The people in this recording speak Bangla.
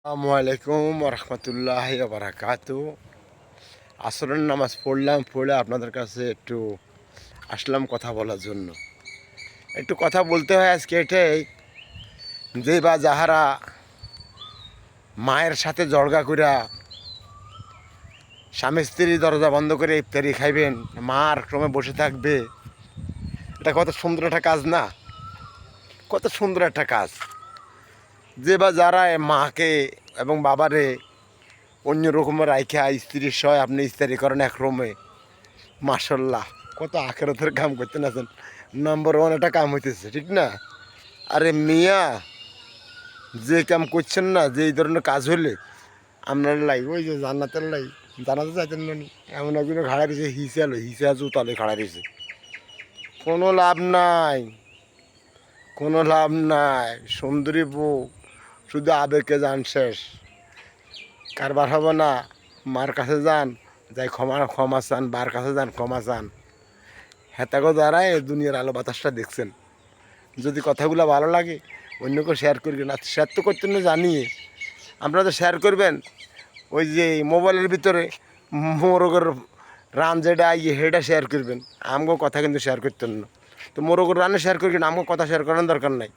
আসসালামু আলাইকুম রহমতুল্লাহ বারাকাতু। আসরের নামাজ পড়ে আপনাদের কাছে একটু আসলাম কথা বলার জন্য। একটু কথা বলতে হয় আজকে এটাই যে বা যাহারা মায়ের সাথে জড়গা কইরা স্বামী স্ত্রী দরজা বন্ধ করে ইফতারি খাইবেন, মার ক্রমে বসে থাকবে, এটা কত সুন্দর একটা কাজ না? কত সুন্দর একটা কাজ। যে বা যারা মাকে এবং বাবারে অন্য রকমের রাইখা স্ত্রীর সহ আপনি ইফতারি করেন এক রুমে, মাশাল্লাহ কত আখেরাতের কাম করতেন আছেন। নম্বর ওয়ান একটা কাম হইতেছে, ঠিক না? আরে মিয়া, যে কাম করছেন না, যে এই ধরনের কাজ হলে আপনার লাই ওই যে জান্নাতের লাই জানাতে চাইতেন না? এমন একজনে খাড়া রয়েছে, হিসা জুতালে খাড়া রয়েছে। কোনো লাভ নাই, কোনো লাভ নাই। সুন্দরী বউ শুধু আবেগকে যান শেষ, কারবার হবে না। মার কাছে যান, যাই ক্ষমা চান, বার কাছে যান ক্ষমা চান। হেতাগো যারা এই দুনিয়ার আলো বাতাসটা দেখছেন, যদি কথাগুলো ভালো লাগে অন্যকে শেয়ার করবেন। আর শেয়ার তো করতেন না জানিয়ে, আপনারা তো শেয়ার করবেন। ওই যে মোবাইলের ভিতরে মোরগের রান যেটা ইয়ে সেটা শেয়ার করবেন, আমগো কথা কিন্তু শেয়ার করতেন না। তো মোরগের রানে শেয়ার করবেন, আমগো কথা শেয়ার করার দরকার নাই।